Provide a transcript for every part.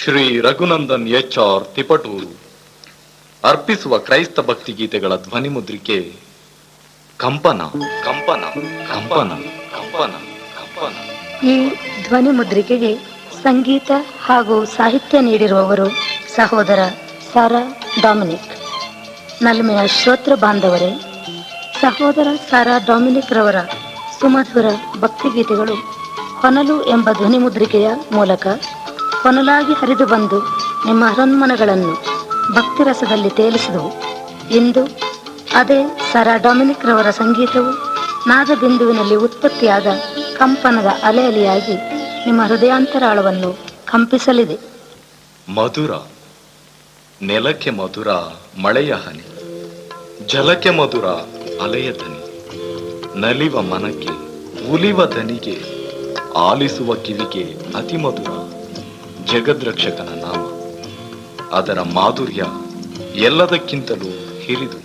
Shri Raghunandan HR Tiptur ಅರ್ಪಿಸುವ ಕ್ರೈಸ್ತ ಭಕ್ತಿ ಗೀತೆಗಳ ಧ್ವನಿ ಮುದ್ರಿಕೆ ಕಂಪನ ಕಂಪನ ಕಂಪನ ಕಂಪನ ಕಂಪನ. ಈ ಧ್ವನಿ ಮುದ್ರಿಕೆಗೆ ಸಂಗೀತ ಹಾಗೂ ಸಾಹಿತ್ಯ ನೀಡಿರುವವರು ಸಹೋದರ ಸಾರಾ ಡೊಮಿನಿಕ್. ನಲ್ಮೆಯ ಶ್ರೋತೃ ಬಾಂಧವರೇ, ಸಹೋದರ ಸಾರಾ ಡೊಮಿನಿಕ್ ರವರ ಸುಮಧುರ ಭಕ್ತಿಗೀತೆಗಳು ಹೊನಲು ಎಂಬ ಧ್ವನಿ ಮುದ್ರಿಕೆಯ ಮೂಲಕ ಹೊನಲಾಗಿ ಹರಿದು ಬಂದು ನಿಮ್ಮ ಹರನ್ಮನಗಳನ್ನು ಭಕ್ತಿರಸದಲ್ಲಿ ತೇಲಿಸಿದವು. ಇಂದು ಅದೇ ಸಾರಾ ಡೊಮಿನಿಕ್ ರವರ ಸಂಗೀತವು ನಾದಬಿಂದುವಿನಲ್ಲಿ ಉತ್ಪತ್ತಿಯಾದ ಕಂಪನದ ಅಲೆಯಾಗಿ ನಿಮ್ಮ ಹೃದಯಾಂತರಾಳವನ್ನು ಕಂಪಿಸಲಿದೆ. ಮಧುರ ನೆಲಕ್ಕೆ ಮಧುರ ಮಳೆಯ ಹನಿ, ಜಲಕ್ಕೆ ಮಧುರ ಅಲೆಯ ದನಿ, ನಲಿವ ಮನಕ್ಕೆ ಉಲಿವ ದನಿಗೆ ಆಲಿಸುವ ಕಿವಿಗೆ ಅತಿ ಮಧುರ ಜಗದ್ರಕ್ಷಕನ ನಾಮ. ಅದರ ಮಾಧುರ್ಯ ಎಲ್ಲದಕ್ಕಿಂತಲೂ ಹಿರಿದು.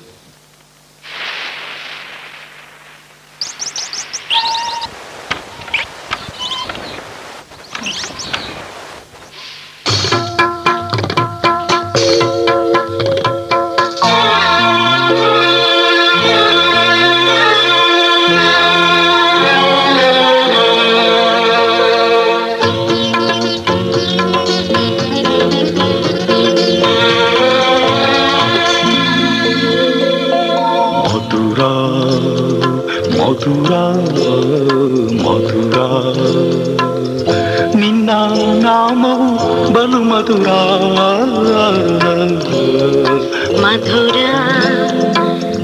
ಮಧುರ ಮಧುರ ನಿನ್ನ ನಾಮವು ಬಲು ಮಧುರ ಮಧುರ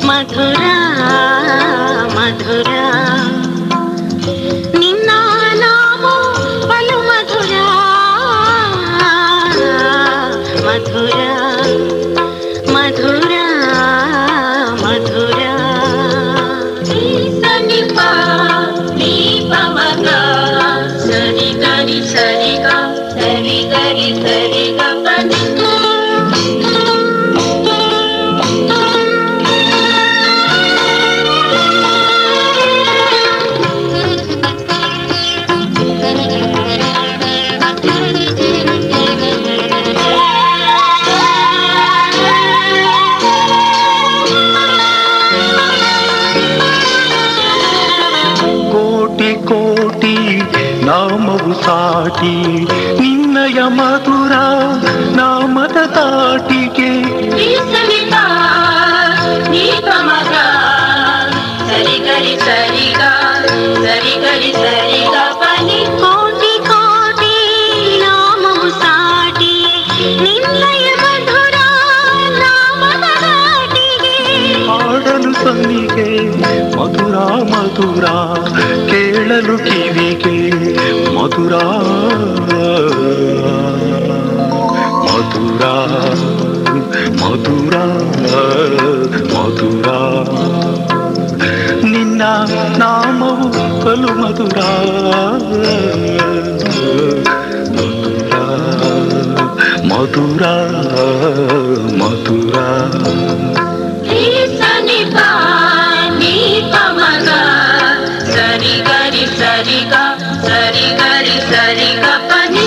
ಮಧುರ ಮಧುರ ನಿನ್ನ ನಾಮವು ಬಲು ಮಧುರ ಮಧುರ ಮಧುರ ಮಧುರ. ಸರಿ ಗರಿ ಸರಿ ಗ ಸರಿ ಗರಿ ಸರಿ ಗ ಪನಿ. ನಾಮವು ಸಾಟಿ ನಿನ್ನಯ ಮಧುರ ನಾಮದ ತಾಟಿಗೆ ಸರಿ ಗರಿ ಸರಿ ಗ ಸರಿ ಗರಿ ಸರಿ ಗ ಪನಿ. ಕೋಟಿ ಕೋಟಿ ನಾಮವು ಸಾಟಿ ನಿನ್ನಯ ಮಧುರ ನಾಮದ ತಾಟಿಗೆ ಹಾಡಲು ಸನ್ನಿಗೆ ಮಧುರ ಮಧುರ ಕೇಳಲು ಕಿವಿಗೆ ಮಧುರ ಮಧುರ ಮಧುರ ಮಧುರ ನಿನ್ನ ನಾಮವು ಬಲು ಮಧುರ ಮಧುರ ಮಧುರ ಮಧುರ. ಸರಿ ಗರಿ ಸರಿ ಗ ಸರಿ ಗರಿ ಸರಿ ಗ ಪನಿ.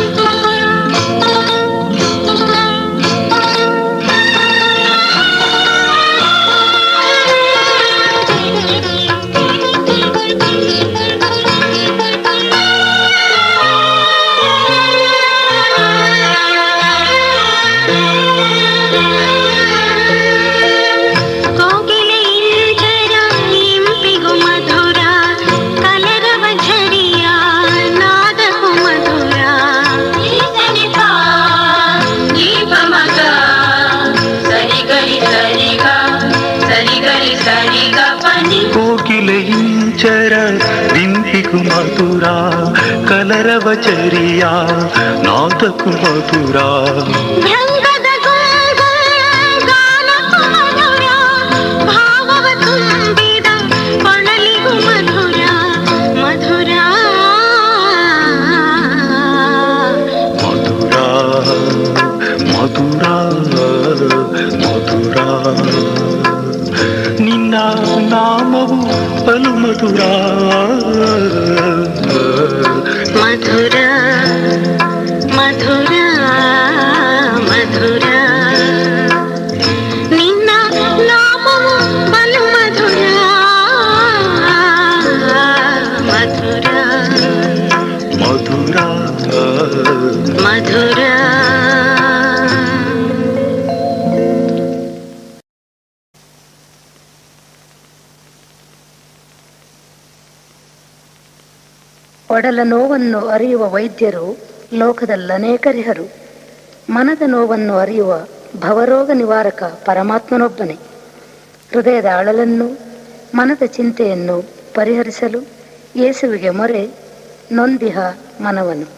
ಕೋಗಿಲೆಯಿಂಚರ ಬಿಂದಿಗೂ ಮಧುರ ಕಲರವಚರಿಯ ನಾದಕ್ಕೂ ಮಧುರ ಮಧುರ ಮಧುರ ನಿನ್ನ ನಾಮವು ಬಲು ಮಧುರ ಮಧುರ ಮಧುರ ಒಡಲ ನೋವನ್ನು ಅರಿಯುವ ವೈದ್ಯರು ಲೋಕದಲ್ಲಿ ಅನೇಕರಿಹರು. ಮನದ ನೋವನ್ನು ಅರಿಯುವ ಭವರೋಗ ನಿವಾರಕ ಪರಮಾತ್ಮನೊಬ್ಬನೇ. ಹೃದಯದ ಅಳಲನ್ನು, ಮನದ ಚಿಂತೆಯನ್ನು ಪರಿಹರಿಸಲು ಯೇಸುವಿಗೆ ಮೊರೆ ನೊಂದಿಹ ಮನವನು.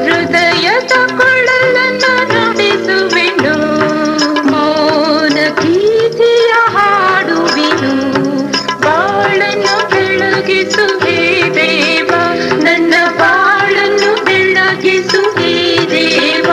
ಹೃದಯದ ಕೊಳಲನ್ನು ನುಡಿಸುವೆನು, ಮೌನ ಗೀತೆಯ ಹಾಡುವೆನು, ಬಾಳನ್ನು ಬೆಳಗಿಸುವೆ ದೇವ, ನನ್ನ ಬಾಳನ್ನು ಬೆಳಗಿಸುವೆ ದೇವ.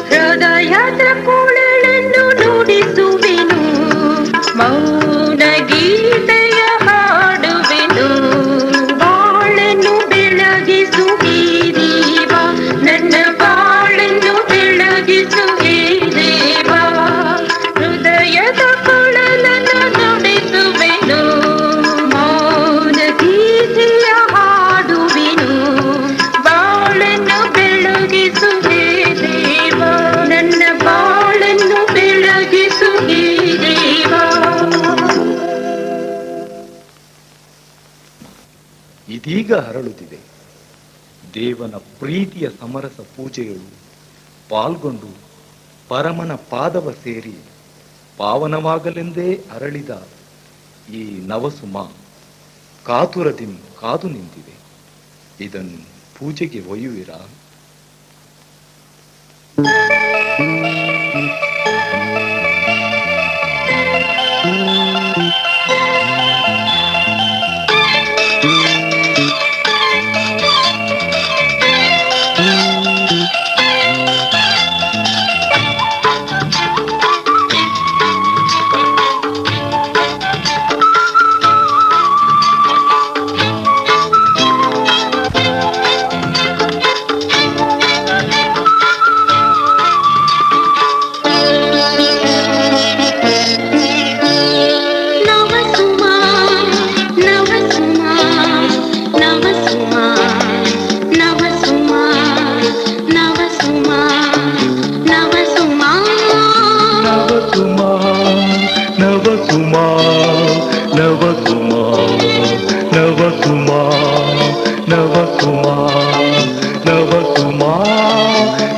ಹೃದಯದ ಕೊಳಲನ್ನು ನುಡಿಸುವೆನು, ಮೌನ ಗೀತೆಯ ಹಾಡುವೆನು, ಬಾಳನ್ನು ಬೆಳಗಿಸುವೆ ದೇವ, ನನ್ನ ಬಾಳನ್ನು ಬೆಳಗಿಸುವೆ ದೇವ. ಹೃದಯದ ಕೊಳಲನ್ನು ನುಡಿಸುವೆನು, ಮೌನ ಗೀತೆಯ ಹಾಡುವೆನು, ಬಾಳನ್ನು ಬೆಳಗಿಸುವೆ ದೇವ, ನನ್ನ ಬಾಳನ್ನು ಬೆಳಗಿಸುವೆ ದೇವ. ಇದೀಗ ಹರಳುತ್ತಿದೆ ದೇವನ ಪ್ರೀತಿಯ ಸಮರಸ ಪೂಜೆಗಳು. ಪಾಲ್ಗೊಂಡು ಪರಮನ ಪಾದವ ಸೇರಿ ಪಾವನವಾಗಲೆಂದೇ ಅರಳಿದ ಈ ನವಸುಮ ಕಾತುರದಿಂದ ಕಾದು ನಿಂತಿದೆ. ಇದನ್ನು ಪೂಜೆಗೆ ಒಯ್ಯುವಿರಾ?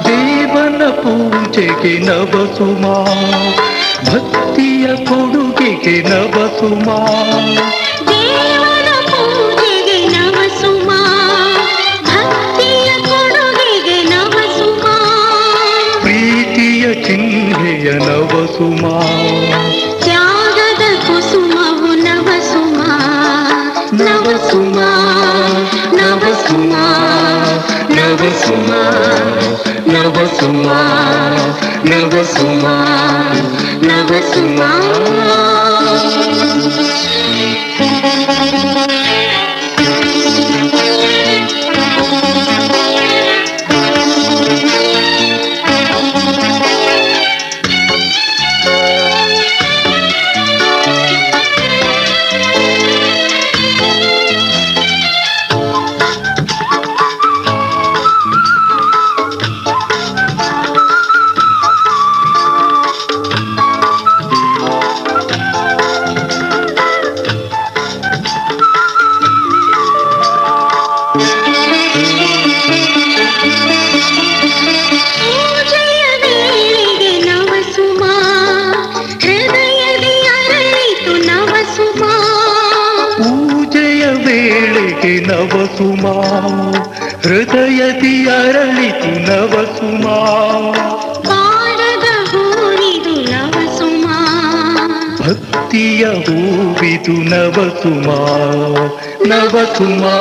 ದೇವನ ಪೂಜೆಗೆ ನವಸುಮ, ಭಕ್ತಿಯ ಕೊಡುಗೆಗೆ ನವಸುಮ, ದೇವನ ಪೂಜೆಗೆ ನವಸುಮ, ಭಕ್ತಿಯ ಕೊಡುಗೆಗೆ ನವಸುಮ, ಪ್ರೀತಿಯ ಚಿಹ್ನೆಯ ನವಸುಮ, ತ್ಯಾಗ ನವಸುಮಾ ನವಸುಮಾ ನವಸುಮಾ ನವಸುಮಾ ನವಸುಮಾ ನವಸುಮಾ ನವಸುಮಾ ಹೃದಯದಿ ಅರಳಿತು ನವಸುಮಾ ಬಾಡದ ಹೂವಿದು ನವಸುಮಾ ಭಕ್ತಿಯ ಹೂವಿದು ನವಸುಮಾ ನವಸುಮಾ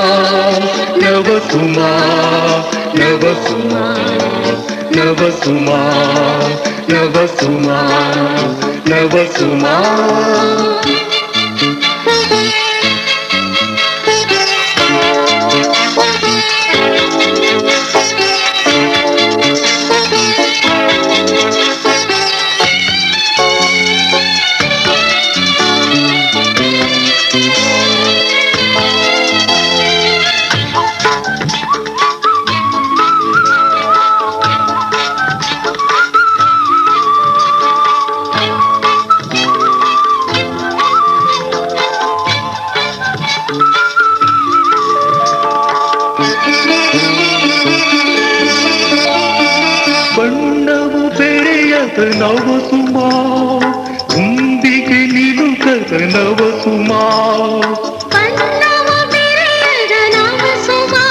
ನವಸುಮಾ ನವಸುಮಾ ನವಸುಮಾ ನವಸುಮಾ ನವಸುಮಾ ಬಣ್ಣವು ಬೆರೆಯದ ನವಸುಮಾ ತುಂಬಿಗೆ ನಿಲುಕದ ನವಸುಮಾ ಬಣ್ಣವ ಬೆರೆಯದ ನವಸುಮಾ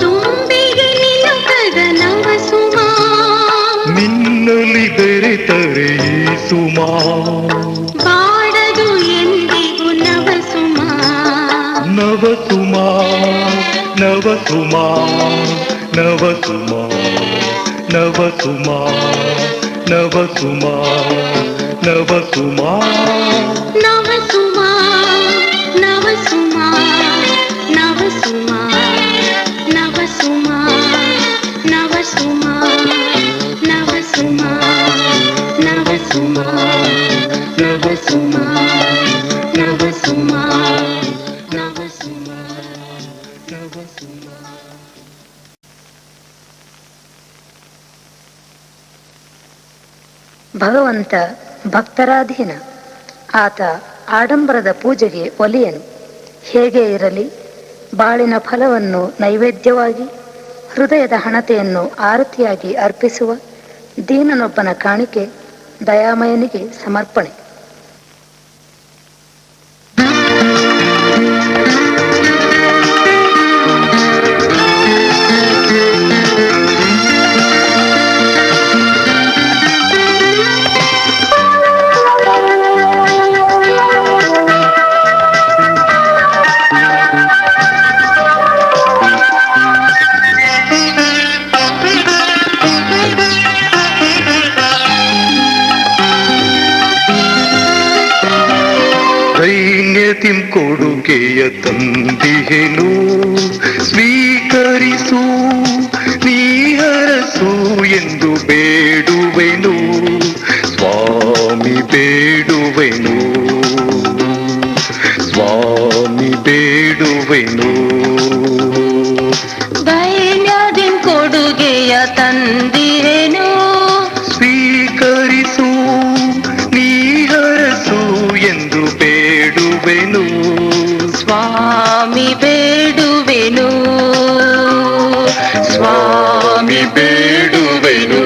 ತುಂಬಿಗೆ ನಿಲುಕದ ನವಸುಮಾ ನಿನ್ನಲ್ಲಿ ಬೆರೆತರೆ ಈ ಸುಮಾ ಬಾಡದು ಎಂದಿಗೂ ನವಸುಮಾ ನವಸುಮಾ ನವಸುಮಾ ನವಸುಮಾ ನವಸುಮಾ ನವಸುಮಾ ನವಸುಮಾ ನವಸುಮಾ ನವಸುಮಾ ನವಸುಮಾ ನವಸುಮಾ ನವಸುಮಾ ನವಸುಮಾ ನವಸುಮಾ ನವಸುಮಾ ನವಸುಮಾ ನವಸುಮಾ ನವಸುಮಾ. ಭಗವಂತ ಭಕ್ತರಾಧೀನ. ಆತ ಆಡಂಬರದ ಪೂಜೆಗೆ ಒಲಿಯನು. ಹೇಗೆ ಇರಲಿ, ಬಾಳಿನ ಫಲವನ್ನು ನೈವೇದ್ಯವಾಗಿ, ಹೃದಯದ ಹಣತೆಯನ್ನು ಆರತಿಯಾಗಿ ಅರ್ಪಿಸುವ ದೀನನೊಬ್ಬನ ಕಾಣಿಕೆ ದಯಾಮಯನಿಗೆ ಸಮರ್ಪಣೆ. ದೈನ್ಯತಿಂ ಕೊಡುಗೆಯ ತಂದಿಹೆನು ಸ್ವೀಕರಿಸು, ನೀಹರಸು ಎಂದು ಬೇಡುವೆನು ಸ್ವಾಮಿ, ಬೇಡುವೆನು ಸ್ವಾಮಿ, ಬೇಡುವೆನು. ದೈನ್ಯದಿಂ ಕೊಡುಗೆಯ ತಂದಿರೆನು ಸ್ವೀಕರಿಸು, ನೀಹರಸು ಎಂದು ಬೇಡುವೆನು ಸ್ವಾಮಿ, ಬೇಡುವೆನು ಸ್ವಾಮಿ, ಬೇಡುವೆನು.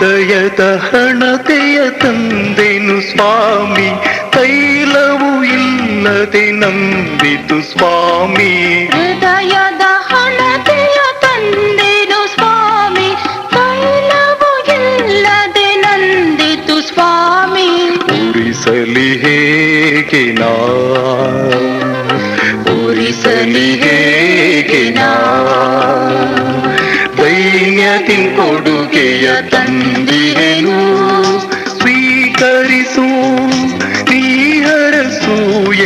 ಹೃದಯದ ಹಣತೆಯ ತಂದೆನು ಸ್ವಾಮಿ, ತೈಲವು ಇಲ್ಲದೆ ನಂಬಿತು ಸ್ವಾಮಿ. ಹೃದಯದ ಹಣತೆಯ ತಂದೆನು ಸ್ವಾಮಿ, ತೈಲವು ಇಲ್ಲದೆ ನಂದಿತು ಸ್ವಾಮಿ. ಉರಿಸಲಿ ಹೇಗೆ ನಾ, ಉರಿಸಲಿ ಹೇಗೆ ನಾ, ದೈನ್ಯತಿನ್ ಕೊಡುಗೆಯ ತಂದಿರೆನು. ಸ್ವೀಕರಿಸು ನೀಹರಸು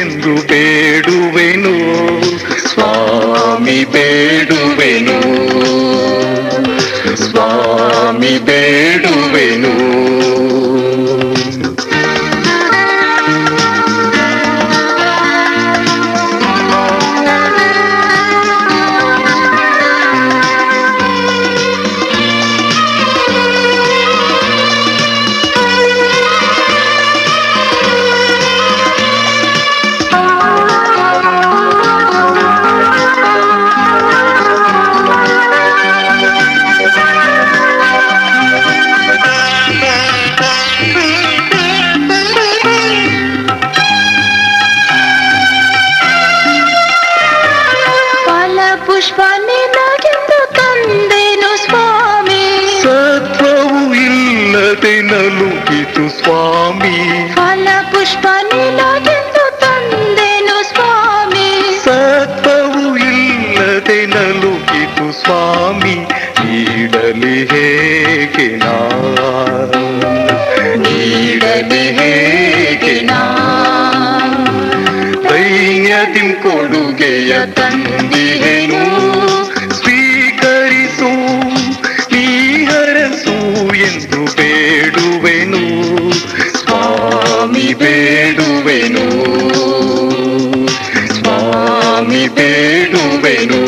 ಎಂದು ಬೇಡುವೆನು ಸ್ವಾಮಿ, ಬೇಡುವೆನು ಸ್ವಾಮಿ, ಬೇಡುವೆನು. ಪುಷ್ಪ ನಿನಗೆಂದು ತಂದೆನು ಸ್ವಾಮಿ, ಸತ್ವವು ಇಲ್ಲದೆ ನಲುಗಿತು ಸ್ವಾಮಿ. ಫಲ ಪುಷ್ಪ ನಿನಗೆಂದು ತಂದೆನು ಸ್ವಾಮಿ, ಸತ್ವವು ಇಲ್ಲದೆ ನಲುಗಿತು ಸ್ವಾಮಿ. ನೀಡಲಿ ಹೇಗೆ ನಾ, ನೀಡಲಿ ಹೇಗೆ ನಾ, ದೈನ್ಯದಿಂ ಕೊಡುಗೆಯ ತಂದಿರೆನು. ಸ್ವೀಕರಿಸು ನೀಹರಸು ಎಂದು ಬೇಡುವೆನು ಸ್ವಾಮಿ, ಬೇಡುವೆನು ಸ್ವಾಮಿ, ಬೇಡುವೆನು.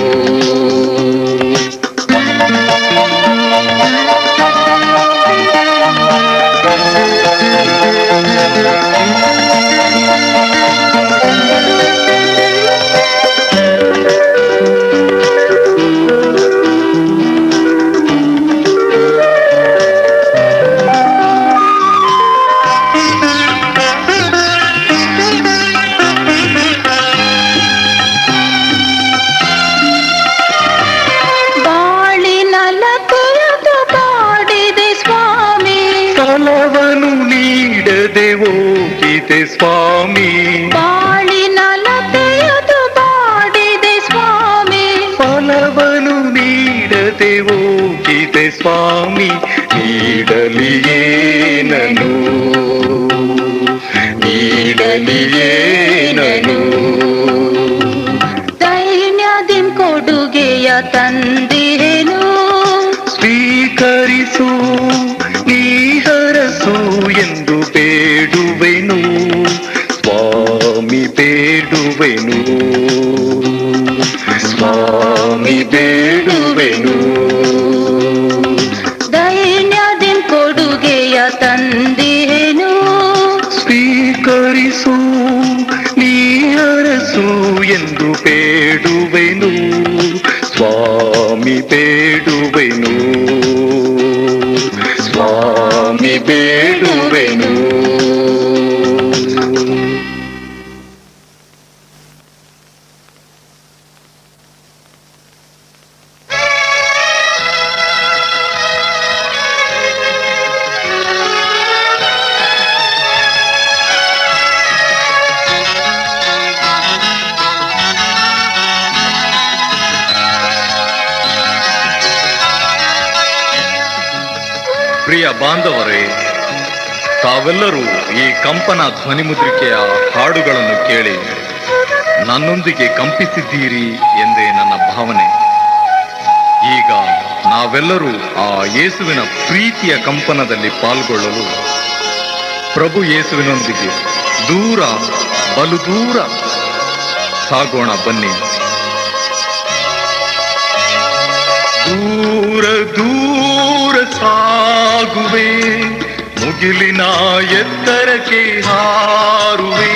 ಫಲವನ್ನು ನೀಡದೆ ಹೋಗಿದೆ ಸ್ವಾಮಿ, ಬಾಳಿನ ಲತೆಯದು ಬಾಡಿದೆ ಸ್ವಾಮಿ. ಫಲವನ್ನು ನೀಡದೆ ಹೋಗಿದೆ ಸ್ವಾಮಿ. ನೀಡಲಿಯೇನನು, ನೀಡಲಿಯೇನನು, ದೈನ್ಯದಿಂ ಕೊಡುಗೆಯ ತಂದಿರೆನು. ಸ್ವೀಕರಿಸು ನೀಹರಸು ಎಂದು ಬೇಡುವೆನು ಸ್ವಾಮಿ, ಬೇಡುವೆನು ಸ್ವಾಮಿ, ಬೇಡುವೆನು. ದೈನ್ಯದಿಂ ಕೊಡುಗೆಯ ತಂದಿರೆನು. ಸ್ವೀಕರಿಸು ನೀಹರಸು ಎಂದು ಬೇಡುವೆನು ಸ್ವಾಮಿ, ಬೇಡುವೆನು ಸ್ವಾಮಿ, ಬೇಡುವೆನು. ಪ್ರಿಯ ಬಾಂಧವರೇ, ತಾವೆಲ್ಲರೂ ಈ ಕಂಪನ ಧ್ವನಿಮುದ್ರಿಕೆಯ ಹಾಡುಗಳನ್ನು ಕೇಳಿ ನನ್ನೊಂದಿಗೆ ಕಂಪಿಸಿದ್ದೀರಿ ಎಂದೇ ನನ್ನ ಭಾವನೆ. ಈಗ ನಾವೆಲ್ಲರೂ ಆ ಯೇಸುವಿನ ಪ್ರೀತಿಯ ಕಂಪನದಲ್ಲಿ ಪಾಲ್ಗೊಳ್ಳಲು ಪ್ರಭು ಯೇಸುವಿನೊಂದಿಗೆ ದೂರ, ಬಲು ದೂರ ಸಾಗೋಣ ಬನ್ನಿ. ದೂರ ದೂರ ಸಾಗುವೆ, ಮುಗಿಲಿನ ಎತ್ತರಕ್ಕೆ ಹಾರುವೆ.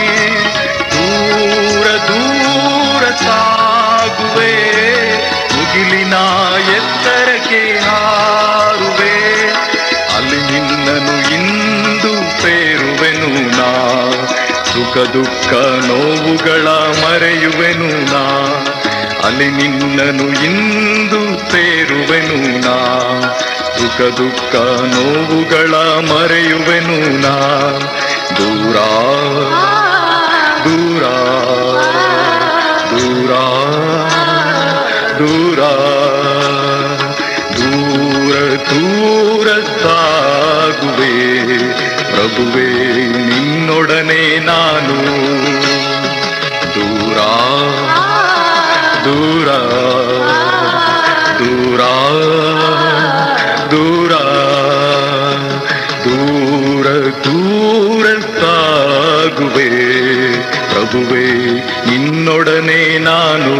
ದೂರ ದೂರ ಸಾಗುವೆ, ಮುಗಿಲಿನ ಎತ್ತರಕ್ಕೆ ಹಾರುವೆ. ಅಲ್ಲಿ ಸುಖ ದುಃಖ ನೋವುಗಳ ಮರೆಯುವೆನು ನಾ, ಅಲ್ಲಿ ನಿನ್ನನು ಇಂದು ಸೇರುವೆನು ನಾ. ಸುಖ ದುಃಖ ನೋವುಗಳ ಮರೆಯುವೆನು ನಾ. ದೂರ ದೂರ ದೂರ ದೂರ ದೂರ ದೂರ ಸಾಗುವೆ ಪ್ರಭುವೇ ನಿನ್ನೊಡನೆ ನಾನು. ದೂರ ದೂರ ದೂರ ದೂರ ದೂರ ದೂರ ಸಾಗುವೆ ಪ್ರಭುವೇ ನಿನ್ನೊಡನೆ ನಾನು.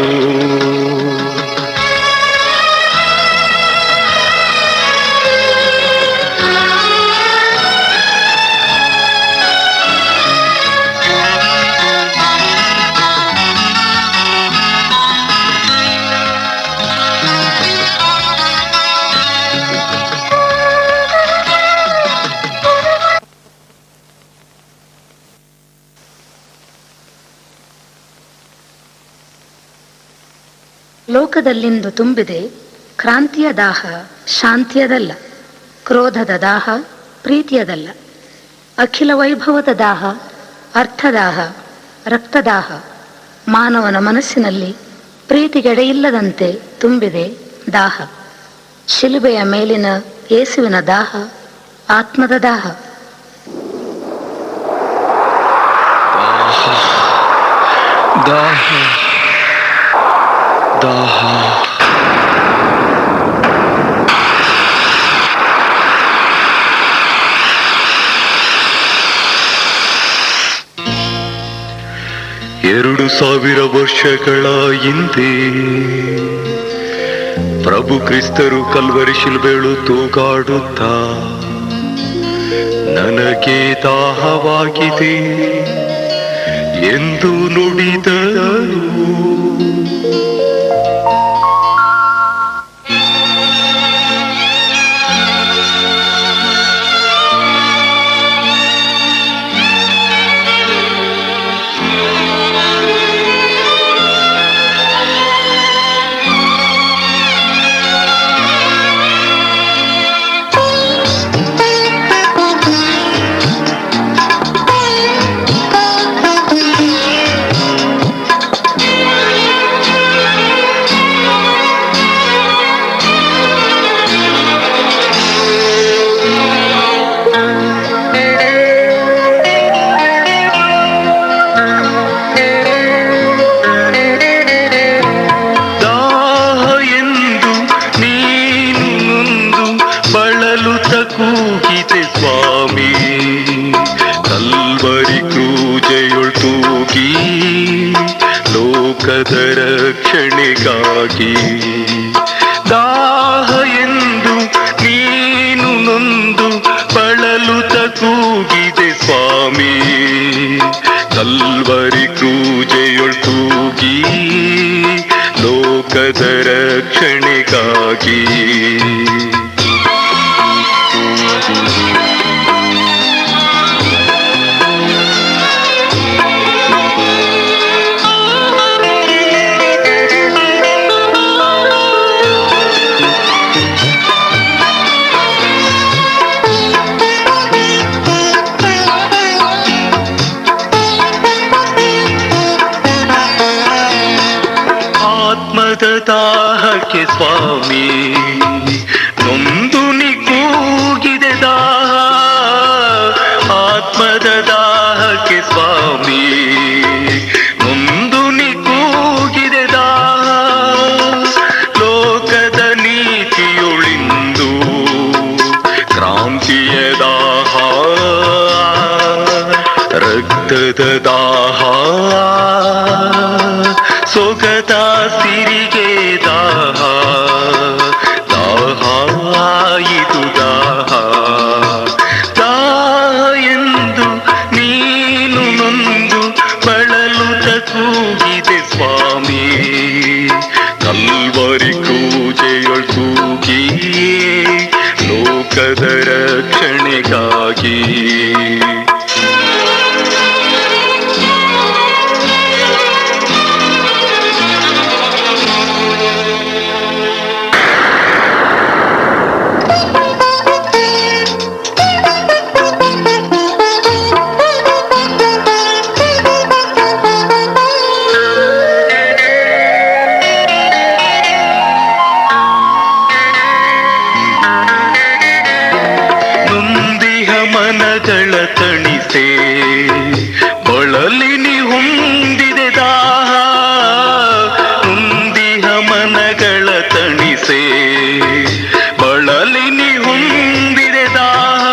ಲೋಕದಲ್ಲಿಂದು ತುಂಬಿದೆ ಕ್ರಾಂತಿಯ ದಾಹ, ಶಾಂತಿಯದಲ್ಲ. ಕ್ರೋಧದ ದಾಹ, ಪ್ರೀತಿಯದಲ್ಲ. ಅಖಿಲ ವೈಭವದ ದಾಹ, ಅರ್ಥದಾಹ, ರಕ್ತದಾಹ. ಮಾನವನ ಮನಸ್ಸಿನಲ್ಲಿ ಪ್ರೀತಿಗೆಡೆಯಿಲ್ಲದಂತೆ ತುಂಬಿದೆ ದಾಹ. ಶಿಲುಬೆಯ ಮೇಲಿನ ಯೇಸುವಿನ ದಾಹ, ಆತ್ಮದ ದಾಹ. ದಾಹ ದಾಹ ಎರಡು 2000 ವರ್ಷಗಳ ಹಿಂದೆ ಪ್ರಭು ಕ್ರಿಸ್ತರು ಕಲ್ವರಿ ಶಿಲುಬೆಗಳು ತೂಗಾಡುತ್ತಾ ನನಗೆ ದಾಹವಾಗಿದೆ ಎಂದು ನುಡಿದರು. ಕೂಗಿದೆ ಸ್ವಾಮಿ ಕಲ್ವರಿ ಕ್ರೂಜೆಯೊಳ್ ತೂಗಿ ಲೋಕದ ರಕ್ಷಣೆಗಾಗಿ. ದಾಹ ಎಂದು ನೀನು ನೊಂದು ಬಳಲುತ್ತ ಕೂಗಿದೆ ಸ್ವಾಮಿ ಕಲ್ವರಿ ಕ್ರೂಜೆಯೊಳ್ ತೂಗಿ ಲೋಕದ ರಕ್ಷಣೆಗಾಗಿ. ಆತ್ಮದ ದಾಹಕ್ಕೆ ಸ್ವಾಮಿ ನೊಂದು ನಿಗೂಗಿದೆ ದಾಹ. ಆತ್ಮದ ದಾಹಕ್ಕೆ ಸ್ವಾಮಿ ನೊಂದು ನಿಗೂಗಿದೆ ದಾಹ. ಲೋಕದ ನೀತಿಯೊಳಿಂದು ಕ್ರಾಂತಿಯ ದಾಹ, ರಕ್ತದ ದಾಹ, ಸೊಗದ ಸಿರಿಗೆ ದಾಹ. ದಾಹ ಇದು ದಾಹ. ದಾಹ ಎಂದು ನೀನು ನೊಂದು ಬಳಲುತ್ತ ಕೂಗಿದೆ ಸ್ವಾಮಿ ಕಲ್ವರಿ ಕ್ರೂಜೆಯೊಳ್ ತೂಗಿ ಲೋಕದ ರಕ್ಷಣೆಗಾಗಿ. ಮನಗಳ ತಣಿಸೆ ಬಳಲಿನಿ ಹೊಂದಿದೆ ದಾಹ ನೊಂದಿಹ ಮನಗಳ ತಣಿಸೆ ಬಳಲಿನಿ ಹೊಂದಿದೆ ದಾಹ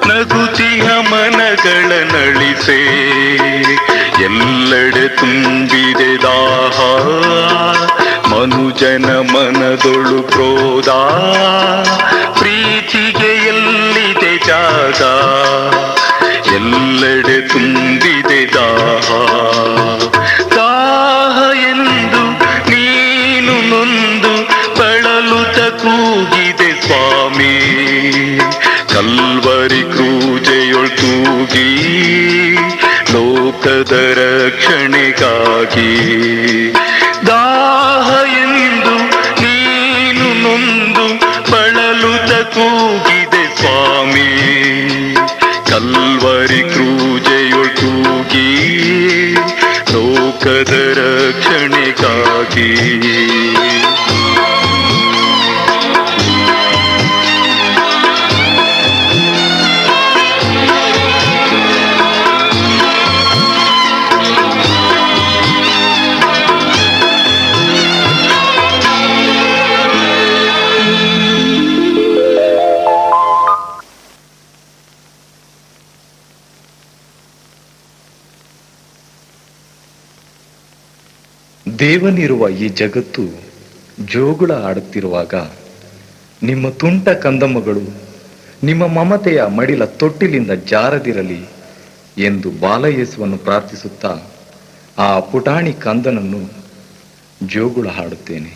ನಗುತಿಹ ಮನಗಳ ನಳಿಸೆ ಎಲ್ಲೆಡೆ ತುಂಬಿದೆ ದಾಹ ಮನುಜನ ಮನದೊಳು ಕ್ರೋಧ ಪ್ರೀತಿಗೆ ಎಲ್ಲಿದೆ ಜಾಗ ಎಲ್ಲೆಡೆ ತುಂಬಿದೆ ದಾಹ ದಾಹ ಎಂದು ನೀನು ನೊಂದು ಬಳಲುತ್ತ ಕೂಗಿದೆ ಸ್ವಾಮಿ ಕಲ್ವರಿ ಕ್ರೂಜೆಯೊಳ್ ತೂಗಿ ಲೋಕದ ರಕ್ಷಣೆಗಾಗಿ ದಾಹ ಎಂದು ನೀನು ನೊಂದು ಬಳಲುತ್ತ ಕೂಗಿದೆ ಸ್ವಾಮಿ ಕಲ್ವರಿ ಕ್ರೂಜೆಯೊಳ್ ತೂಗಿ ಲೋಕದ ರಕ್ಷಣೆಗಾಗಿ ದೇವನಿರುವ ಈ ಜಗತ್ತು ಜೋಗುಳ ಆಡುತ್ತಿರುವಾಗ ನಿಮ್ಮ ತುಂಟ ಕಂದಮ್ಮಗಳು ನಿಮ್ಮ ಮಮತೆಯ ಮಡಿಲ ತೊಟ್ಟಿಲಿಂದ ಜಾರದಿರಲಿ ಎಂದು ಬಾಲಯೇಸುವನ್ನು ಪ್ರಾರ್ಥಿಸುತ್ತಾ ಆ ಪುಟಾಣಿ ಕಂದನನ್ನು ಜೋಗುಳ ಹಾಡುತ್ತೇನೆ.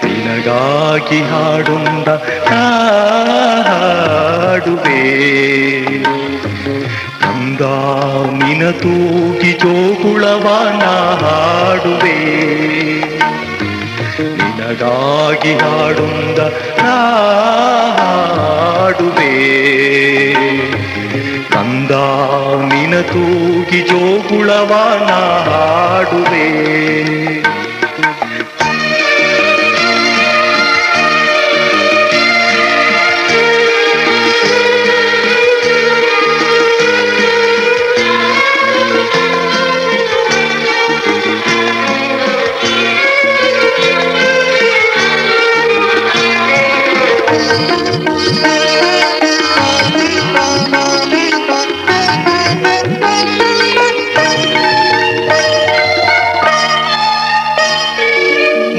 ನಿನಗಾಗಿ ಹಾಡುಂದ ಹಾಡುವೆ ಕಂದ ನಿನ ತೂಗಿ ಜೋಗುಳವನ ಹಾಡುವೆ ನಿನಗಾಗಿ ಹಾಡುಂದ ಹಾಡುವೆ ಕಂದ ನಿನ ತೂಗಿ ಜೋಗುಳವನ ಹಾಡುವೆ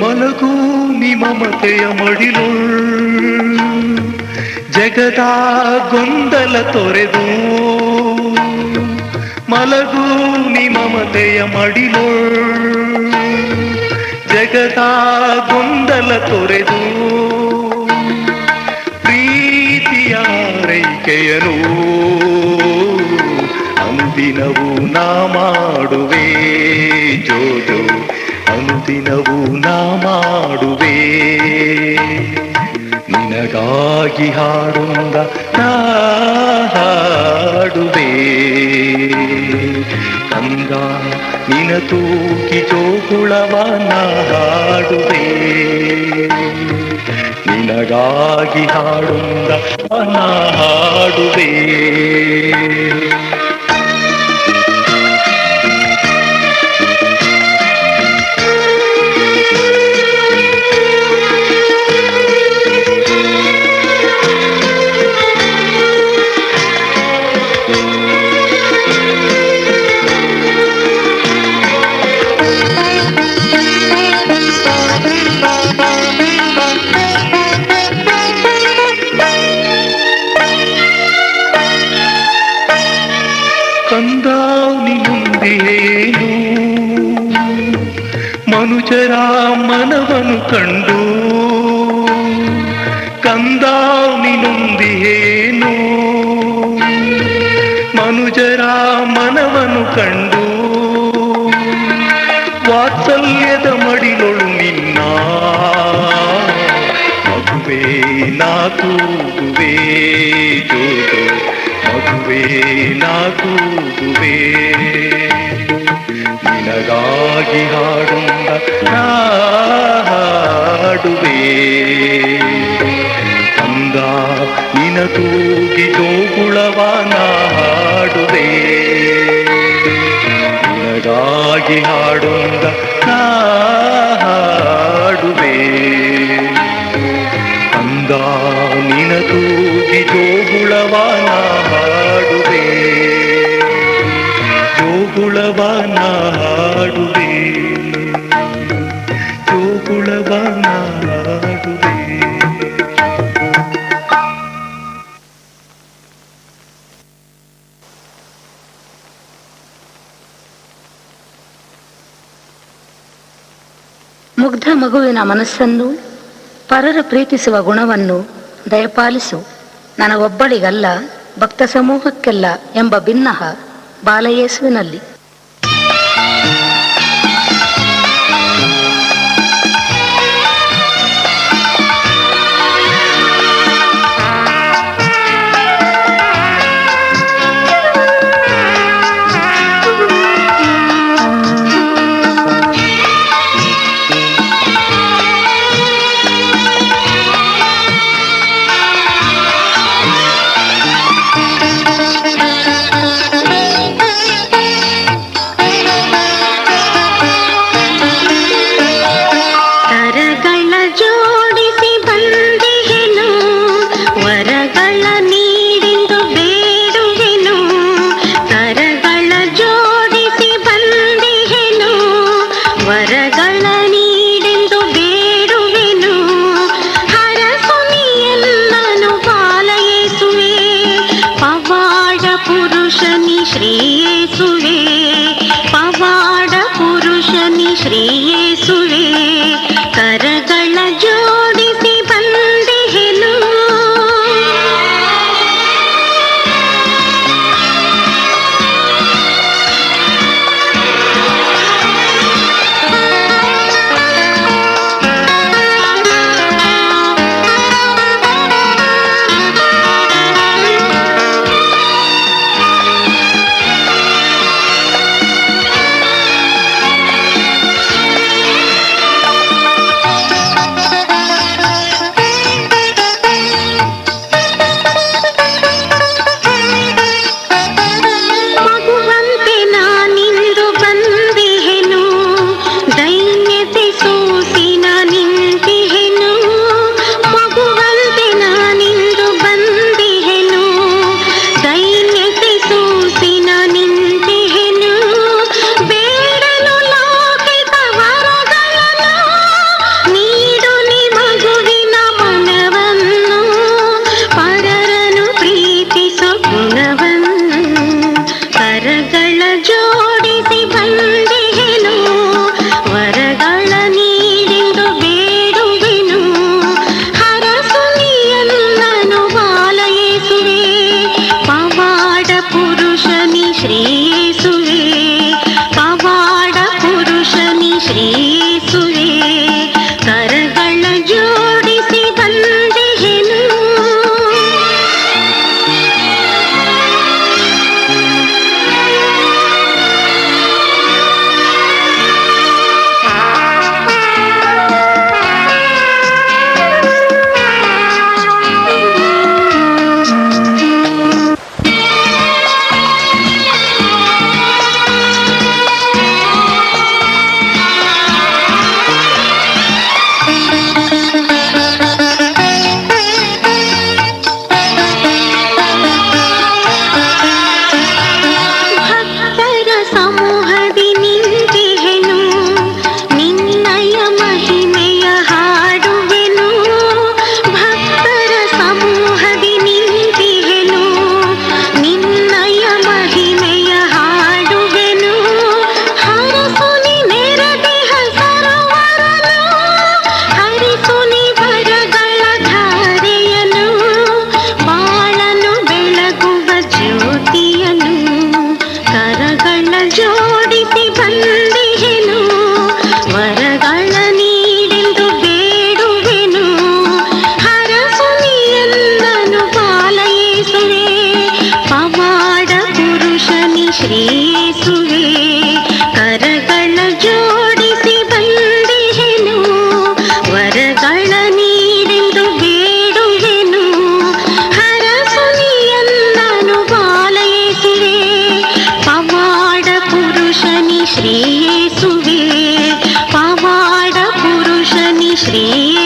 ಮಲಗು ನಿ ಮಮತೆಯ ಮಡಿಲು ಜಗದ ಗೊಂದಲ ತೊರೆದು ಮಲಗು ನಿ ಮಮತೆಯ ಮಡಿಲು ಜಗದ ಗೊಂದಲ ತೊರೆದು ಪ್ರೀತಿಯ ರೈಕೆಯನು ಅಂದಿನವು ನಾ ಮಾಡುವೆ ಜೋಜೋ ಅನುದಿನವೂ ನಾ ಮಾಡುವೆ ನಿನಗಾಗಿ ಹಾಡುಂದ ನಾ ಹಾಡುವೆ ಕಂದ ನಿನ ತೂಗಿ ಜೋಗುಳವನ ಹಾಡುವೆ ನಿನಗಾಗಿ ಹಾಡುಂದ ನಾ ಹಾಡುವೆ ಮನುಜರ ಮನವನ್ನು ಕಂಡು ಕಂದ ನಿನೊಂದಿಯೇನು, ಮನುಜರ ಮನವನ್ನು ಕಂಡು ವಾತ್ಸಲ್ಯದ ಮಡಿಲೊಳು ನಿನ್ನ ಮಗುವೇ ನಾ ಕೂಗುವೆ ಜೋಗೋ, ಮಗುವೇ ನಾ ಕೂಗುವೆ. ನಿನಗಾಗಿ ಹಾಡುಂದ ನಾ ಹಾಡುವೆ, ಕಂದ ನಿನ ತೂಗಿ ಜೋಗುಳವ ನಾ ಹಾಡುವೆ. ನಿನಗಾಗಿ ಹಾಡುಂದ ನಾ ಹಾಡುವೆ, ಕಂದ ನಿನ ತೂಗಿ ಜೋಗುಳವ ನಾ ಹಾಡುವೆ, ಜೋಗುಳವ ನಾ ಹಾಡುವೆ, ಜೋಗುಳವ ನಾ ಹಾಡುವೆ. ಮುಗ್ಧ ಮಗುವಿನ ಮನಸ್ಸನ್ನು ಪರರ ಪ್ರೀತಿಸುವ ಗುಣವನ್ನು ದಯಪಾಲಿಸು. ನನ್ನ ಒಬ್ಬಳಿಗಲ್ಲ ಭಕ್ತ ಸಮೂಹಕ್ಕೆಲ್ಲ ಎಂಬ ಭಿನ್ನಹ ಬಾಲಯೇಸುವಿನಲ್ಲಿ.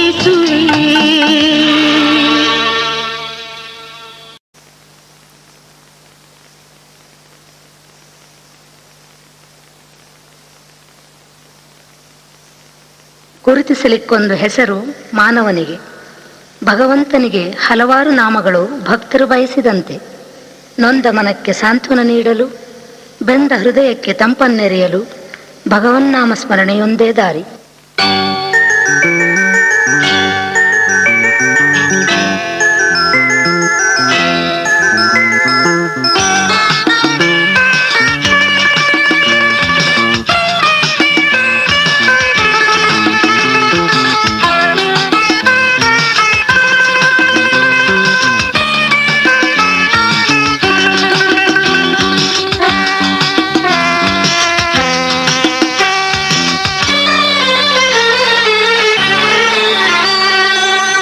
ಯೇಸುವೇ. ಗುರುತಿಸಲಿಕ್ಕೊಂದು ಹೆಸರು ಮಾನವನಿಗೆ, ಭಗವಂತನಿಗೆ ಹಲವಾರು ನಾಮಗಳು ಭಕ್ತರು ಬಯಸಿದಂತೆ. ನೊಂದ ಮನಕ್ಕೆ ಸಾಂತ್ವನ ನೀಡಲು, ಬೆಂದ ಹೃದಯಕ್ಕೆ ತಂಪನ್ನೆರೆಯಲು ಭಗವನ್ನಾಮ ಸ್ಮರಣೆಯೊಂದೇ ದಾರಿ.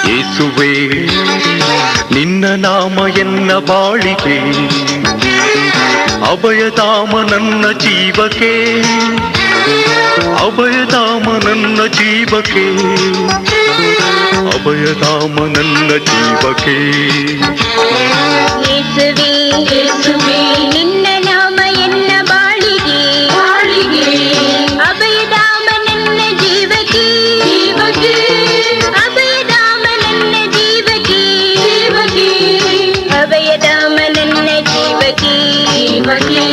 ಯೇಸುವೇ ನಿನ್ನ ನಾಮ ಎನ್ನ ಬಾಳಿಗೆ, ಅಭಯಧಾಮ ನನ್ನ ಜೀವಕ್ಕೆ, ಅಭಯಧಾಮ ನನ್ನ ಜೀವಕ್ಕೆ, ಅಭಯಧಾಮ ನನ್ನ ಜೀವಕ್ಕೆ. ಯೇಸುವೇ ಯೇಸುವೇ ನಿನ್ನ ನಾಮ ಎನ್ನ ಬಾಳಿಗೆ, ಬಾಳಿಗೆ ಅಭಯಧಾಮ ನನ್ನ ಜೀವಕ್ಕೆ, ಜೀವಕ್ಕೆ ಅಭಯಧಾಮ ನನ್ನ ಜೀವಕ್ಕೆ, ಜೀವಕ್ಕೆ ಅಭಯಧಾಮ ನನ್ನ ಜೀವಕ್ಕೆ, ಜೀವಕ್ಕೆ.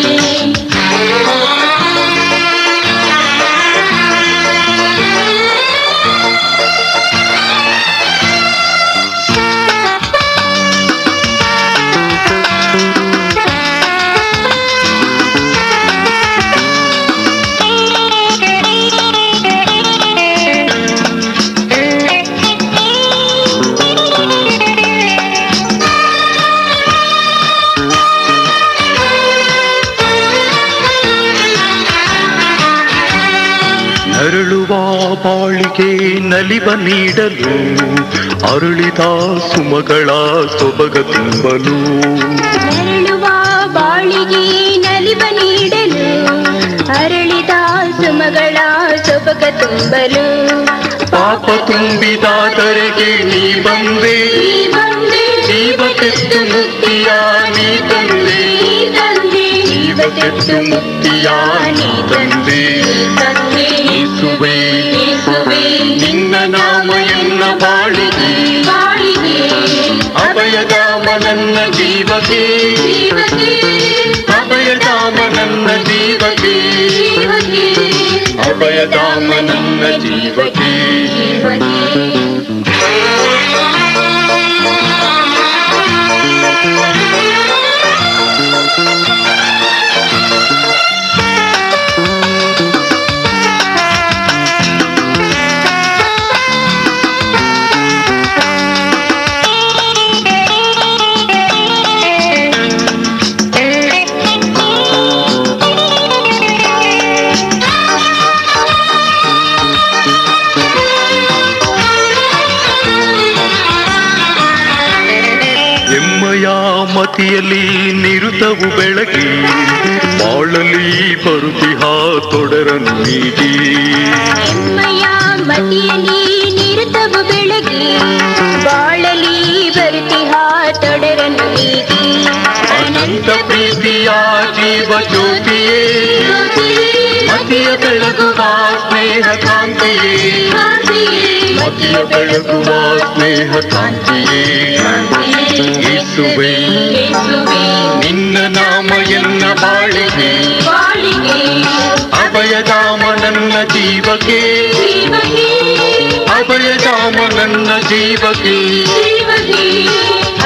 ನರಳುವ ಬಾಳಿಗೆ ನಲಿವ ನೀಡಲು, ಅರಳಿದ ಸುಮಗಳ ಸೊಬಗ ತುಂಬಲು, ನರಳುವ ಬಾಳಿಗೆ ನಲಿವ ನೀಡಲು, ಅರಳಿದ ಸುಮಗಳ ಸೊಬಗ ತುಂಬಲು, ಪಾಪ ತುಂಬಿದ ಧರೆಗೆ ನೀ ಬಂದೆ, ಜೀವ ತೆತ್ತು ಮುಕ್ತಿಯ ನೀ ತಂದೆ, ಜೀವ ತೆತ್ತು ಮುಕ್ತಿಯ ನೀ ತಂದೆ. ಯೇಸುವೇ ನಿನ್ನ ನಾಮ ಎನ್ನ ಬಾಳಿಗೆ, ಬಾಳಿಗೆ ಅಭಯಧಾಮ ನನ್ನ ಜೀವಕ್ಕೆ, ಅಭಯಧಾಮ ನನ್ನ ಜೀವಕ್ಕೆ, ಅಭಯಧಾಮ ನನ್ನ ಜೀವಕ್ಕೆ. ಮತಿಯಲ್ಲಿ ನಿರುತವು ಬೆಳಗಿ, ಬಾಳಲಿ ಬರುತಿಹ ತೊಡರನ್ನು ನೀಗಿ, ಎಮ್ಮಯ ಮತಿಯಲ್ಲಿ ನಿರುತವು ಬೆಳಗಿ, ಬಾಳಲಿ ಬರುತಿಹ ತೊಡರನ್ನು ನೀಗಿ, ಅನಂತ ಪ್ರೀತಿಯ ಜೀವ ಜ್ಯೋತಿಯೇ, ಮತಿಯ ಬೆಳಗುವ ಸ್ನೇಹ ಕಾಂತಿಯೇ, ಮತಿಯ ಬೆಳಗುವ ಸ್ನೇಹ ಕಾಂತಿಯೇ. ಯೇಸುವೇ ನಿನ್ನ ನಾಮ ಎನ್ನ ಬಾಳಿಗೆ, ಅಭಯಧಾಮ ನನ್ನ ಜೀವಕ್ಕೆ, ಅಭಯಧಾಮ ನನ್ನ ಜೀವಕ್ಕೆ,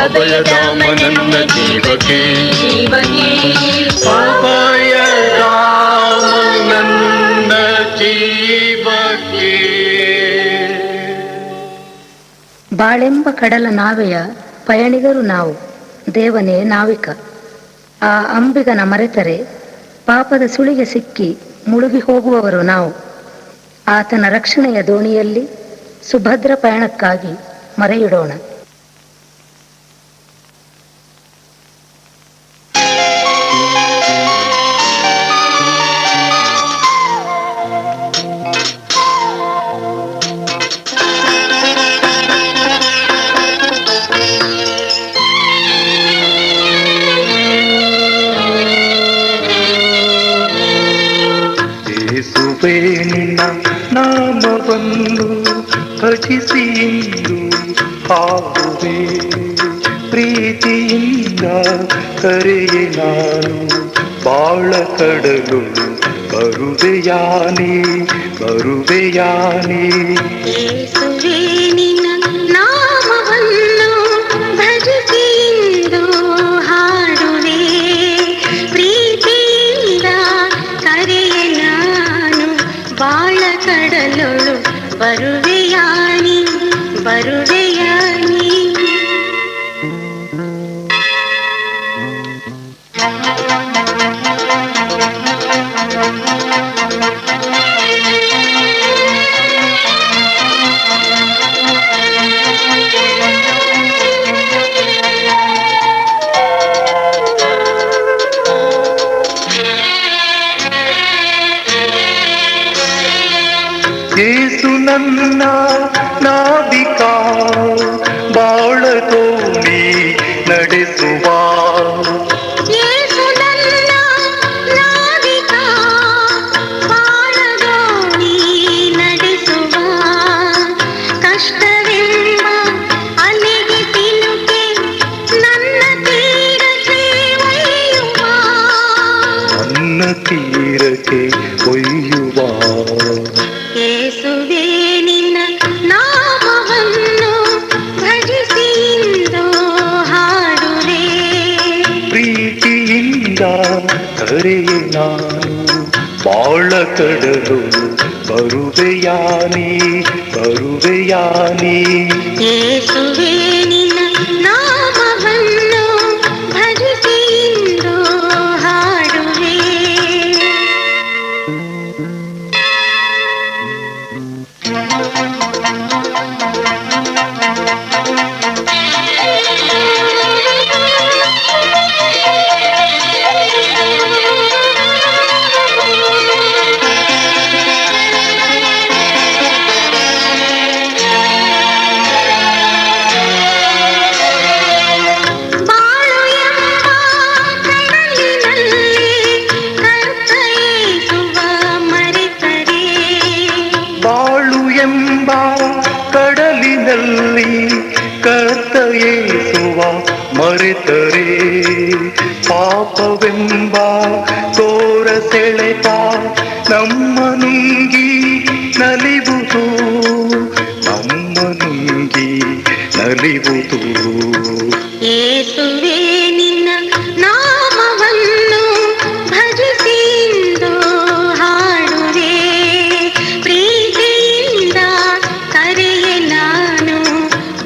ಅಭಯಧಾಮ ನನ್ನ ಜೀವಕ್ಕೆ, ಅಭಯಧಾಮ ನನ್ನ ಜೀವಕ್ಕೆ. ಬಾಳೆಂಬ ಕಡಲ ನಾವೆಯ ಪಯಣಿಗರು ನಾವು, ದೇವನೇ ನಾವಿಕ. ಆ ಅಂಬಿಗನ ಮರೆತರೆ ಪಾಪದ ಸುಳಿಗೆ ಸಿಕ್ಕಿ ಮುಳುಗಿ ಹೋಗುವವರು ನಾವು. ಆತನ ರಕ್ಷಣೆಯ ದೋಣಿಯಲ್ಲಿ ಸುಭದ್ರ ಪಯಣಕ್ಕಾಗಿ ಮರೆಯಿಡೋಣ. ನಾಮವನ್ನು ಭಜಿಸಿ ಇಂದು ಹಾಡುವೆ, ಪ್ರೀತಿಯಿಂದ ಕರೆಯೆ ನಾನು ಬಾಳ ಕಡಲು ಬರುವೆಯಾನೆ ಬರುವೆಯಾನೆ. ಯೇಸುವೇ ನಿನ್ನ ನಾಮವನ್ನು ಭಜಿಸಿ ಇಂದು ಹಾಡುವೆ, ಪ್ರೀತಿಯಿಂದ ಕರೆಯ ನಾನು ಬಾಳ ಕಡಲೊಳು ಬರುವೆಯಾನಿ ಬರುವೆಯಾನಿ. ಯೇಸು ನನ್ನ ನಾವಿಕ ಬಾಳ ದೋಣಿ ನಡೆಸುವ, ಯೇಸು ನನ್ನ ನಾವಿಕ ಬಾಳ ದೋಣಿ ನಡೆಸುವ, ಕಷ್ಟವೆಂಬ ಅಲೆಗೆ ಸಿಲುಕೆ ನನ್ನ ತೀರಕ್ಕೆ ಒಯ್ಯುವ, ನನ್ನ ತೀರಕ್ಕೆ ಒಯ್ಯುವ. ಯೇಸುವೇ ನಿನ್ನ ನಾಮವನ್ನು ಭಜಿಸಿ ಇಂದು ಹಾಡುವೆ, ಪ್ರೀತಿಯಿಂದ ಕರೆಯೆ ನಾನು ಬಾಳ ಕಡಲು ಬರುವೆಯಾನೆ ಬರುವೆಯಾನೆ. ಯೇಸುವೇ ನಿನ್ನ ನಾಮವನ್ನು ಭಜಿಸಿ ಇಂದು ಹಾಡುವೆ. ಬಾಳು ಎಂಬ ಕಡಲಿನಲ್ಲಿ ಕರ್ತ ಯೇಸುವ ಮರೆತರೆ, ಬಾಳು ಎಂಬ ಕಡಲಿನಲ್ಲಿ ಕರ್ತ ಯೇಸುವ ಮರೆತರೆ, ಪಾಪವೆಂಬ ತೋರ ಸೆಳೆತ ನಮ್ಮ ನುಂಗಿ ನಲಿವುದು ನಮ್ಮ ನುಂಗಿ ನಲಿವುದು. ಯೇಸುವೇ ನಿನ್ನ ನಾಮವನ್ನು ಭಜಿಸಿ ಇಂದು ಹಾಡುವೆ, ಪ್ರೀತಿಯಿಂದ ಕರೆಯ ನಾನು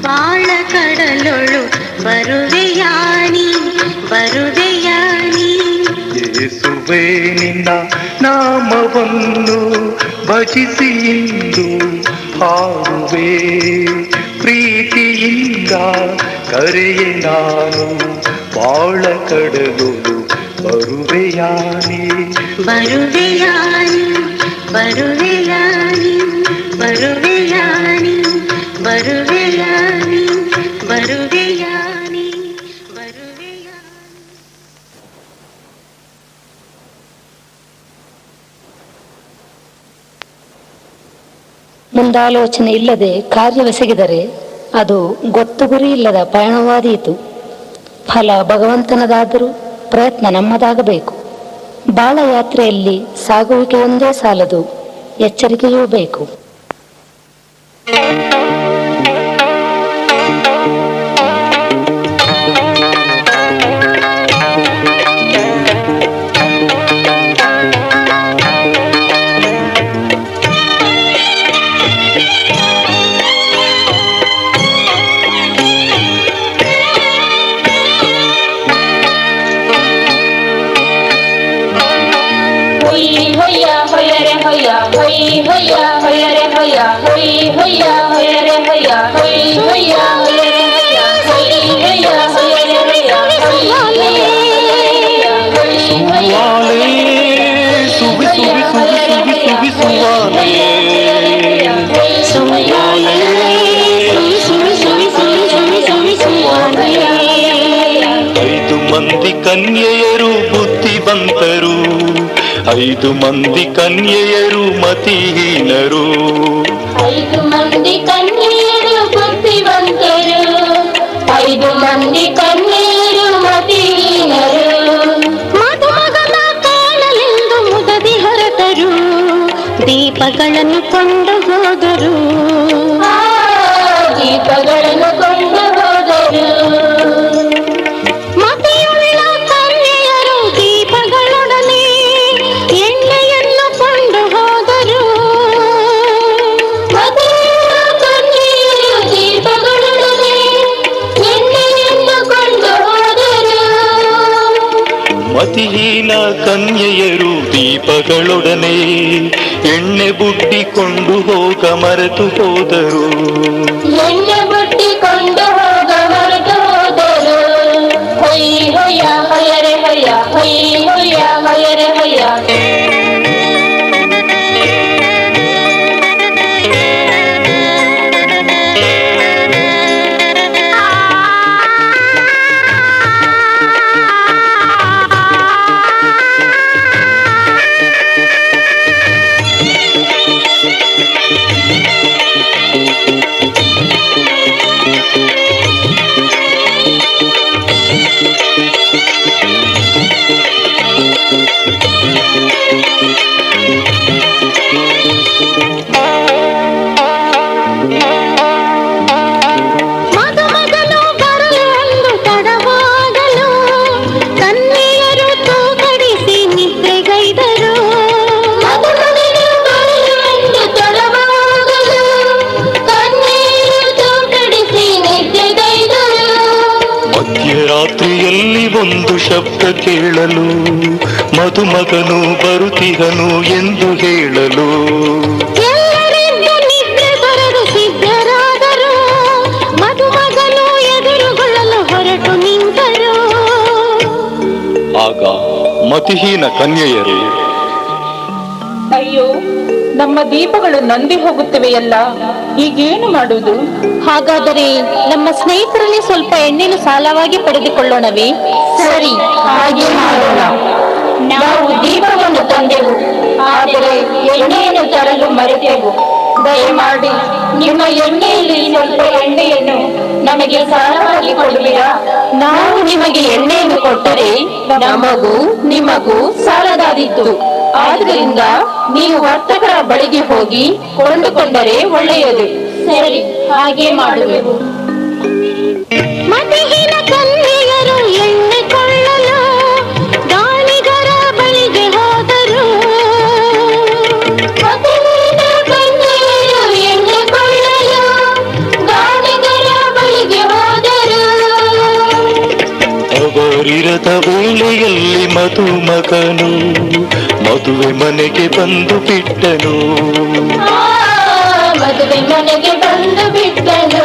ಬಾಳ ಕಡಲೊಳು ಬರುವೆಯಾನಿ ಬರುವೆಯಾನಿ. ಯೇಸುವೇ ನಿನ್ನ ನಾಮವನ್ನು ಭಜಿಸಿ ಇಂದು ಹಾಡುವೆ, ಪ್ರೀತಿಯಿಂದ ಕರೆಯೆ ನಾನು ಬಾಳ ಕಡಲು ಬರುವೆಯಾನೆ ಬರುವೆಯಾನಿ ಬರುವೆಯಾನಿ ಬರುವೆಯಾನಿ ಬರುವೆಯಾನಿ ಬರುವೆಯಾನಿ ಬರುವೆಯಾನಿ. ಮುಂದಾಲೋಚನೆ ಇಲ್ಲದೆ ಕಾರ್ಯವೆಸಗಿದರೆ ಅದು ಗೊತ್ತು ಗುರಿ ಇಲ್ಲದ ಪಯಣವಾದೀತು. ಫಲ ಭಗವಂತನದಾದರೂ ಪ್ರಯತ್ನ ನಮ್ಮದಾಗಬೇಕು. ಬಾಳ ಯಾತ್ರೆಯಲ್ಲಿ ಸಾಗುವಿಕೆ ಒಂದೇ ಸಾಲದು, ಎಚ್ಚರಿಕೆಯೂ ಬೇಕು. ಕನ್ಯೆಯರು ಬುದ್ಧಿವಂತರು, 5 ಮಂದಿ ಕನ್ಯೆಯರು ಮತಿಹೀನರು, 5 ಮಂದಿ ಕನ್ಯೆಯರು ಬುದ್ಧಿವಂತರು, 5 ಮಂದಿ ಕನ್ಯೆಯರು ಮತಿಹೀನರು. ಮದುಮಗನ ಕಾಣಲೆಂದು ಮುದದಿ ಹೊರಟರು, ದೀಪಗಳನ್ನು ಕೊಂಡು ಹೋದರು, ದೀಪಗಳನ್ನು ಕೊಂಡು ಹೋದರು. ಮತಿಯುಳ್ಳ ಕನ್ಯೆಯರು ದೀಪಗಳೊಡನೆ ಎಣ್ಣೆಯನ್ನು ಕೊಂಡು ಹೋದರು, ಮದುವೆಯ ಕನ್ಯೆಯರು ದೀಪಗಳೊಡನೆ ಎಣ್ಣೆಯನ್ನು ಕೊಂಡು ಹೋದರು. ಮತಿಹೀನ ಕನ್ಯೆಯರು ದೀಪಗಳೊಡನೆ ಎಣ್ಣೆ ಬುಟ್ಟಿಕೊಂಡು ಹೋಗ ಮರೆತು ಹೋದರು, ಎಣ್ಣೆ ಬುಟ್ಟಿಕೊಂಡು ಹೋಗ ಮರೆತು ಹೋದರು. ಹೊಯ್ ಹೊಯ್ಯ ಹೊಯರೆ ಹೊಯ್ಯ, ಹೊಯ್ ಹೊಯ್ಯ ಹೊಯರೆ ಹೊಯ್ಯ. ಮದುಮಗನು ಬರಲು ಒಂದು ತಡವಾಗಲು ಕನ್ಯೆಯರು ತೂಕಡಿಸಿ ನಿದ್ರೆಗೈದರು, ಮದುಮಗನು ಬರಲು ಒಂದು ತಡವಾಗಲು ಕನ್ಯೆಯರು ತೂಕಡಿಸಿ ನಿದ್ದೆಗೈದರು. ಮಧ್ಯರಾತ್ರಿಯಲ್ಲಿ ಒಂದು ಶಬ್ದ ಕೇಳಲು ಮದುಮಗನು ಬರುತ್ತಿಗನು ಎಂದು ಹೇಳಲು, ಎಲ್ಲರಿಂದ ನಿದ್ರೆ ಬರಲು ಸಿದ್ಧರಾದರು, ಮದುಮಗನು ಎದುರುಗೊಳ್ಳಲು ಹೊರಟು ನಿಂತರು. ಆಗ ಮತಿಹೀನ ಕನ್ಯೆಯರು, ಅಯ್ಯೋ, ನಮ್ಮ ದೀಪಗಳು ನಂದಿ ಹೋಗುತ್ತವೆಯಲ್ಲ, ಈಗೇನು ಮಾಡುವುದು? ಹಾಗಾದರೆ ನಮ್ಮ ಸ್ನೇಹಿತರಲ್ಲಿ ಸ್ವಲ್ಪ ಎಣ್ಣೆನು ಸಾಲವಾಗಿ ಪಡೆದುಕೊಳ್ಳೋಣವೇ? ಸರಿ, ಹಾಗೆ ಮಾಡೋಣ. ನಾವು ದೀಪವನ್ನು ತಂದೆವು, ಆದರೆ ಎಣ್ಣೆಯನ್ನು ತರಲು ಮರೆತೆವು. ದಯಮಾಡಿ ನಿಮ್ಮ ಎಣ್ಣೆಯಲ್ಲಿ ಸ್ವಲ್ಪ ಎಣ್ಣೆಯನ್ನು ನಮಗೆ ಸಾಲವಾಗಿ ಕೊಡುವಿರಾ? ನಾವು ನಿಮಗೆ ಎಣ್ಣೆಯನ್ನು ಕೊಟ್ಟರೆ ನಮಗೂ ನಿಮಗೂ ಸಾಲದಾದಿತ್ತು. ಆದ್ದರಿಂದ ನೀವು ವರ್ತಕರ ಬಳಿಗೆ ಹೋಗಿ ಕೊಂಡುಕೊಂಡರೆ ಒಳ್ಳೆಯದು. ಸರಿ, ಹಾಗೆ ಮಾಡುವೆವು. ಮತಿಹೀನ ಕನ್ಯೆಯರು ಎಣ್ಣೆ ಕೊಳ್ಳಲು ದಾನಿಗರ ಬಳಿಗೆ ಹೋದರು, ಮದುವೆಯ ಕನ್ಯೆಯರು ಎಣ್ಣೆ ಕೊಳ್ಳಲು ದಾನಿಗರ ಬಳಿಗೆ ಹೋದರು. ಅವರಿರದ ವೇಳೆಯಲ್ಲಿ ಮದುಮಗನು ಮದುವೆ ಮನೆಗೆ ಬಂದು ಬಿಟ್ಟನು, ಮದುವೆ ಮನೆಗೆ ಬಂದು ಬಿಟ್ಟನು.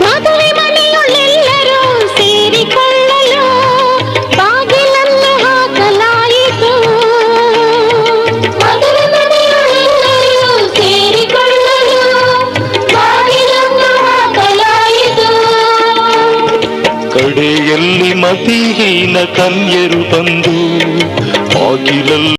ಮದುವೆ ಮನೆಯೊಳ್ಳೆಲ್ಲರೂ ಸೇರಿಕೊಳ್ಳಲು ಬಾಗಿಲನ್ನು ಹಾಕಲಾಯಿತು, ಮದುವೆ ಮನೆಯೊಳಗೆಲ್ಲರೂ ಸೇರಿಕೊಳ್ಳಲು ಬಾಗಿಲನ್ನು ಹಾಕಲಾಯಿತು. ಕಡೆಯಲ್ಲಿ ಮತಿಹೀನ ಕನ್ಯರು ಬಂದು ಬಾಗಿಲಲ್ಲಿ